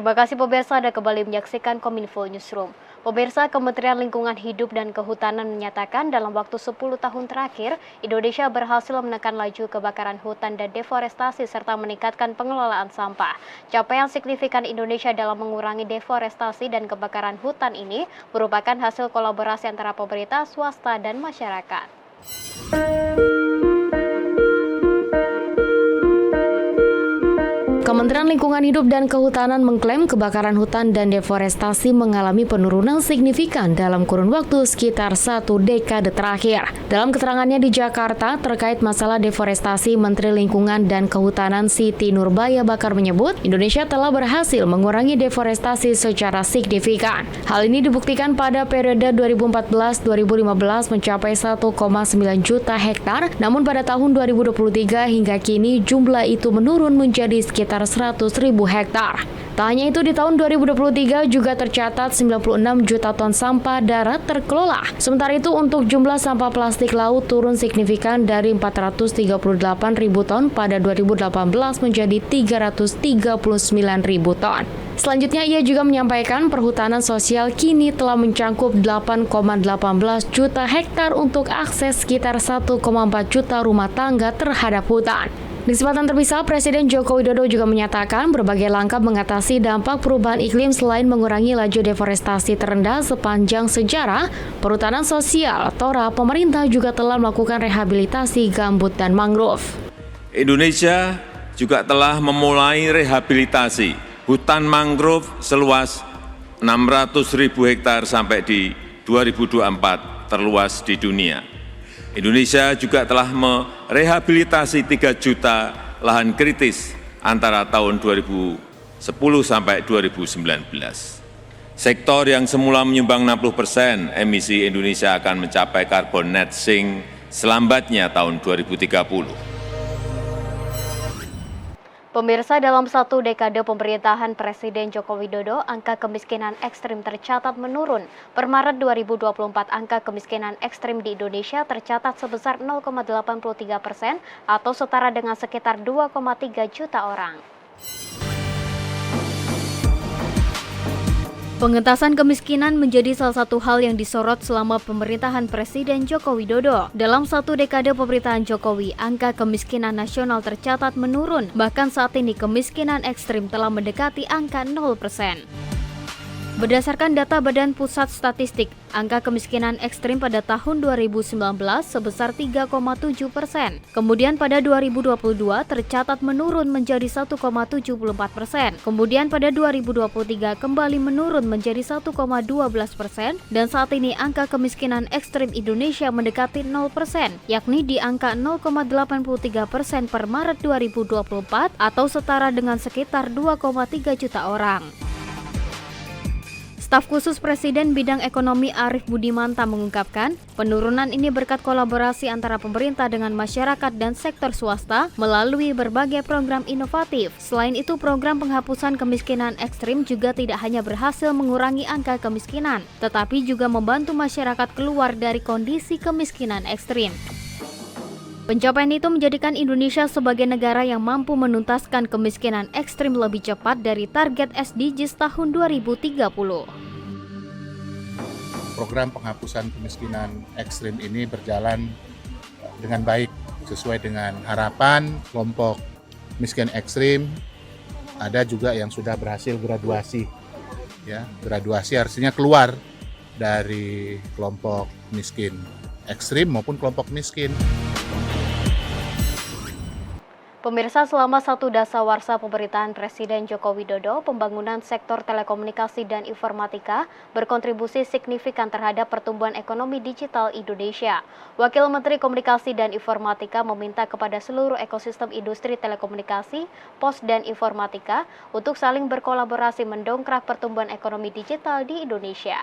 Terima kasih pemirsa, Anda kembali menyaksikan Kominfo Newsroom. Pemirsa, Kementerian Lingkungan Hidup dan Kehutanan menyatakan dalam waktu 10 tahun terakhir, Indonesia berhasil menekan laju kebakaran hutan dan deforestasi serta meningkatkan pengelolaan sampah. Capaian signifikan Indonesia dalam mengurangi deforestasi dan kebakaran hutan ini merupakan hasil kolaborasi antara pemerintah, swasta, dan masyarakat. Kementerian Lingkungan Hidup dan Kehutanan mengklaim kebakaran hutan dan deforestasi mengalami penurunan signifikan dalam kurun waktu sekitar 1 dekade terakhir. Dalam keterangannya di Jakarta terkait masalah deforestasi, Menteri Lingkungan dan Kehutanan Siti Nurbaya Bakar menyebut Indonesia telah berhasil mengurangi deforestasi secara signifikan. Hal ini dibuktikan pada periode 2014-2015 mencapai 1,9 juta hektar, namun pada tahun 2023 hingga kini jumlah itu menurun menjadi sekitar 100.000 hektar. Tak hanya itu, di tahun 2023 juga tercatat 96 juta ton sampah darat terkelola. Sementara itu untuk jumlah sampah plastik laut turun signifikan dari 438.000 ton pada 2018 menjadi 339.000 ton. Selanjutnya ia juga menyampaikan perhutanan sosial kini telah mencangkup 8,18 juta hektar untuk akses sekitar 1,4 juta rumah tangga terhadap hutan. Di kesempatan terpisah, Presiden Joko Widodo juga menyatakan berbagai langkah mengatasi dampak perubahan iklim selain mengurangi laju deforestasi terendah sepanjang sejarah. Perhutanan sosial TORA, pemerintah juga telah melakukan rehabilitasi gambut dan mangrove. Indonesia juga telah memulai rehabilitasi hutan mangrove seluas 600.000 hektar sampai di 2024 terluas di dunia. Indonesia juga telah merehabilitasi 3 juta lahan kritis antara tahun 2010 sampai 2019. Sektor yang semula menyumbang 60% emisi Indonesia akan mencapai carbon net sink selambatnya tahun 2030. Pemirsa, dalam 1 dekade pemerintahan Presiden Joko Widodo, angka kemiskinan ekstrim tercatat menurun. Per Maret 2024, angka kemiskinan ekstrim di Indonesia tercatat sebesar 0,83% atau setara dengan sekitar 2,3 juta orang. Pengentasan kemiskinan menjadi salah satu hal yang disorot selama pemerintahan Presiden Joko Widodo. Dalam 1 dekade pemerintahan Jokowi, angka kemiskinan nasional tercatat menurun. Bahkan saat ini kemiskinan ekstrim telah mendekati angka 0%. Berdasarkan data Badan Pusat Statistik, angka kemiskinan ekstrim pada tahun 2019 sebesar 3,7%. Kemudian pada 2022 tercatat menurun menjadi 1,74%. Kemudian pada 2023 kembali menurun menjadi 1,12%. Dan saat ini angka kemiskinan ekstrim Indonesia mendekati 0%, yakni di angka 0,83% per Maret 2024 atau setara dengan sekitar 2,3 juta orang. Staf khusus Presiden bidang ekonomi Arief Budimanta mengungkapkan, penurunan ini berkat kolaborasi antara pemerintah dengan masyarakat dan sektor swasta melalui berbagai program inovatif. Selain itu, program penghapusan kemiskinan ekstrim juga tidak hanya berhasil mengurangi angka kemiskinan, tetapi juga membantu masyarakat keluar dari kondisi kemiskinan ekstrim. Pencapaian itu menjadikan Indonesia sebagai negara yang mampu menuntaskan kemiskinan ekstrim lebih cepat dari target SDGs tahun 2030. Program penghapusan kemiskinan ekstrim ini berjalan dengan baik sesuai dengan harapan kelompok miskin ekstrim. Ada juga yang sudah berhasil graduasi. Ya, graduasi artinya keluar dari kelompok miskin ekstrim maupun kelompok miskin. Pemirsa, selama 1 dasawarsa pemerintahan Presiden Joko Widodo, pembangunan sektor telekomunikasi dan informatika berkontribusi signifikan terhadap pertumbuhan ekonomi digital Indonesia. Wakil Menteri Komunikasi dan Informatika meminta kepada seluruh ekosistem industri telekomunikasi, pos dan informatika untuk saling berkolaborasi mendongkrak pertumbuhan ekonomi digital di Indonesia.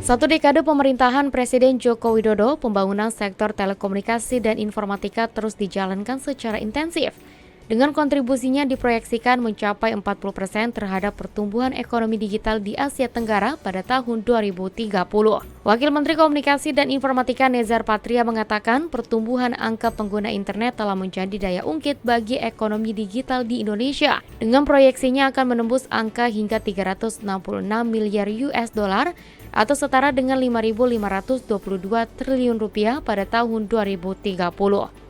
1 dekade pemerintahan Presiden Joko Widodo, pembangunan sektor telekomunikasi dan informatika terus dijalankan secara intensif. dengan kontribusinya diproyeksikan mencapai 40% terhadap pertumbuhan ekonomi digital di Asia Tenggara pada tahun 2030. Wakil Menteri Komunikasi dan Informatika Nezar Patria mengatakan pertumbuhan angka pengguna internet telah menjadi daya ungkit bagi ekonomi digital di Indonesia. Dengan proyeksinya akan menembus angka hingga 366 miliar US dollar atau setara dengan 5.522 triliun rupiah pada tahun 2030.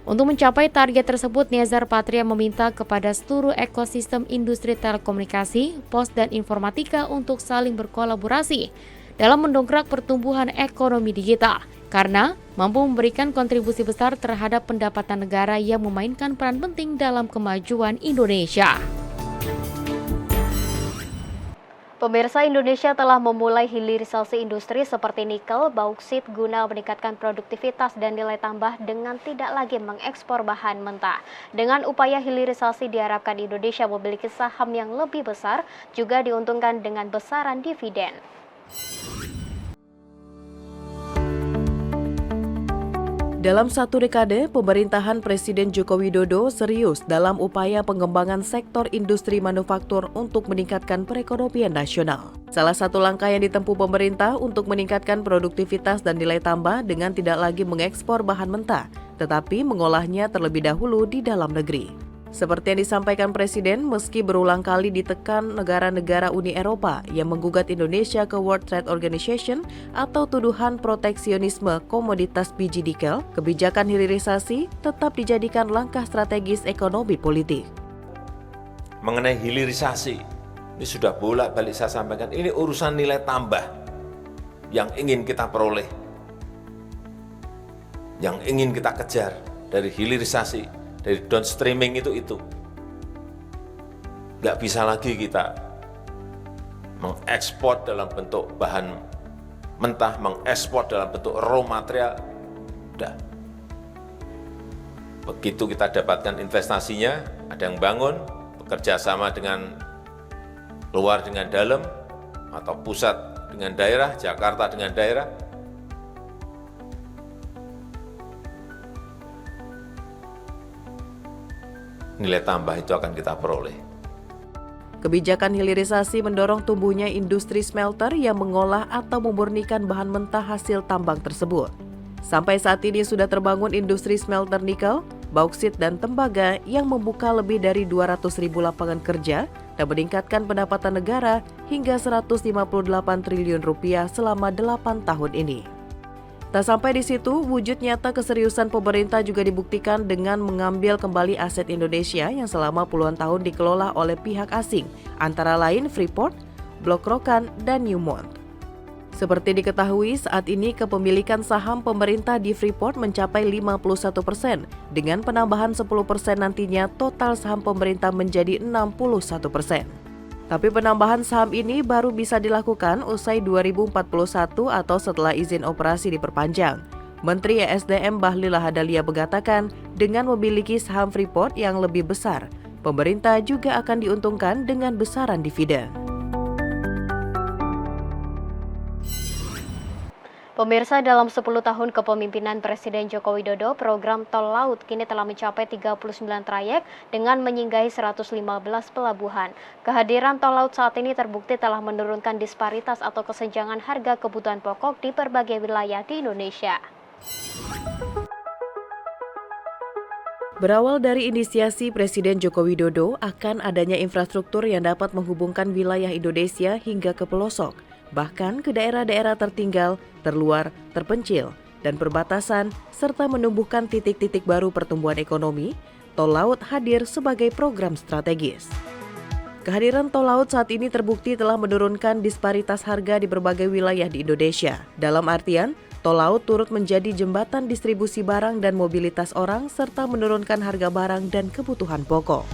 Untuk mencapai target tersebut, Nezar Patria meminta kepada seluruh ekosistem industri telekomunikasi, pos, dan informatika untuk saling berkolaborasi dalam mendongkrak pertumbuhan ekonomi digital, karena mampu memberikan kontribusi besar terhadap pendapatan negara yang memainkan peran penting dalam kemajuan Indonesia. Pemirsa, Indonesia telah memulai hilirisasi industri seperti nikel, bauksit guna meningkatkan produktivitas dan nilai tambah dengan tidak lagi mengekspor bahan mentah. Dengan upaya hilirisasi diharapkan Indonesia memiliki saham yang lebih besar, juga diuntungkan dengan besaran dividen. Dalam satu dekade, pemerintahan Presiden Joko Widodo serius dalam upaya pengembangan sektor industri manufaktur untuk meningkatkan perekonomian nasional. Salah satu langkah yang ditempuh pemerintah untuk meningkatkan produktivitas dan nilai tambah dengan tidak lagi mengekspor bahan mentah, tetapi mengolahnya terlebih dahulu di dalam negeri. Seperti yang disampaikan Presiden, meski berulang kali ditekan negara-negara Uni Eropa yang menggugat Indonesia ke World Trade Organization atau tuduhan proteksionisme komoditas biji nikel, kebijakan hilirisasi tetap dijadikan langkah strategis ekonomi politik. Mengenai hilirisasi, ini sudah bolak-balik saya sampaikan, ini urusan nilai tambah yang ingin kita peroleh, yang ingin kita kejar dari hilirisasi. Dari downstreaming itu. Nggak bisa lagi kita mengekspor dalam bentuk bahan mentah, mengekspor dalam bentuk raw material. Udah. Begitu kita dapatkan investasinya, ada yang bangun, bekerja sama dengan luar dengan dalam, atau pusat dengan daerah, Jakarta dengan daerah, nilai tambah itu akan kita peroleh. Kebijakan hilirisasi mendorong tumbuhnya industri smelter yang mengolah atau memurnikan bahan mentah hasil tambang tersebut. Sampai saat ini sudah terbangun industri smelter nikel, bauksit, dan tembaga yang membuka lebih dari 200.000 lapangan kerja dan meningkatkan pendapatan negara hingga 158 triliun rupiah selama 8 tahun ini. Tak sampai di situ, wujud nyata keseriusan pemerintah juga dibuktikan dengan mengambil kembali aset Indonesia yang selama puluhan tahun dikelola oleh pihak asing, antara lain Freeport, Blok Rokan, dan Newmont. Seperti diketahui, saat ini kepemilikan saham pemerintah di Freeport mencapai 51%, dengan penambahan 10% nantinya total saham pemerintah menjadi 61%. Tapi penambahan saham ini baru bisa dilakukan usai 2041 atau setelah izin operasi diperpanjang. Menteri ESDM Bahlil Lahadalia mengatakan dengan memiliki saham Freeport yang lebih besar, pemerintah juga akan diuntungkan dengan besaran dividen. Pemirsa, dalam 10 tahun kepemimpinan Presiden Joko Widodo, program tol laut kini telah mencapai 39 trayek dengan menyinggahi 115 pelabuhan. Kehadiran tol laut saat ini terbukti telah menurunkan disparitas atau kesenjangan harga kebutuhan pokok di berbagai wilayah di Indonesia. Berawal dari inisiasi Presiden Joko Widodo akan adanya infrastruktur yang dapat menghubungkan wilayah Indonesia hingga ke pelosok, bahkan ke daerah-daerah tertinggal, terluar, terpencil, dan perbatasan, serta menumbuhkan titik-titik baru pertumbuhan ekonomi, tol laut hadir sebagai program strategis. Kehadiran tol laut saat ini terbukti telah menurunkan disparitas harga di berbagai wilayah di Indonesia. Dalam artian, tol laut turut menjadi jembatan distribusi barang dan mobilitas orang, serta menurunkan harga barang dan kebutuhan pokok.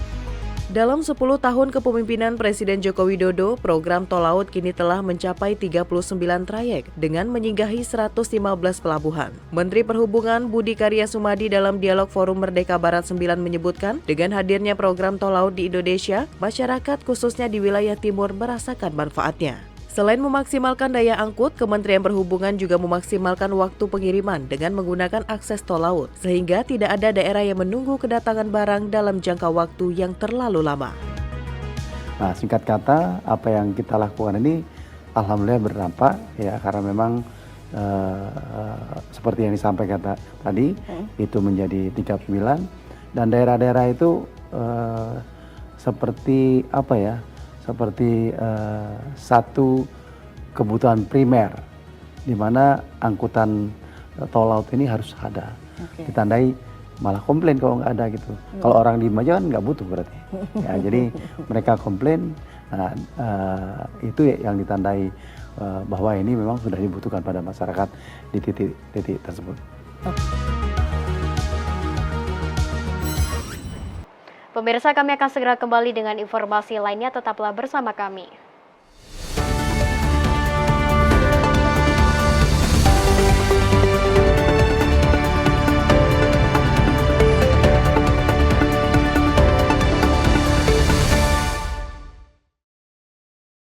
Dalam 10 tahun kepemimpinan Presiden Joko Widodo, program tol laut kini telah mencapai 39 trayek dengan menyinggahi 115 pelabuhan. Menteri Perhubungan Budi Karya Sumadi dalam dialog Forum Merdeka Barat 9 menyebutkan, dengan hadirnya program tol laut di Indonesia, masyarakat khususnya di wilayah timur merasakan manfaatnya. Selain memaksimalkan daya angkut, Kementerian Perhubungan juga memaksimalkan waktu pengiriman dengan menggunakan akses tol laut, sehingga tidak ada daerah yang menunggu kedatangan barang dalam jangka waktu yang terlalu lama. Nah, singkat kata, apa yang kita lakukan ini alhamdulillah berdampak ya, karena memang seperti yang disampaikan tadi, itu menjadi 39 dan daerah-daerah itu seperti apa ya? Seperti satu kebutuhan primer di mana angkutan tol laut ini harus ada. Ditandai malah komplain kalau nggak ada gitu. Kalau orang diem aja kan nggak butuh berarti. Ya, jadi mereka komplain. Nah, itu yang ditandai bahwa ini memang sudah dibutuhkan pada masyarakat di titik-titik tersebut. Pemirsa, kami akan segera kembali dengan informasi lainnya. Tetaplah bersama kami.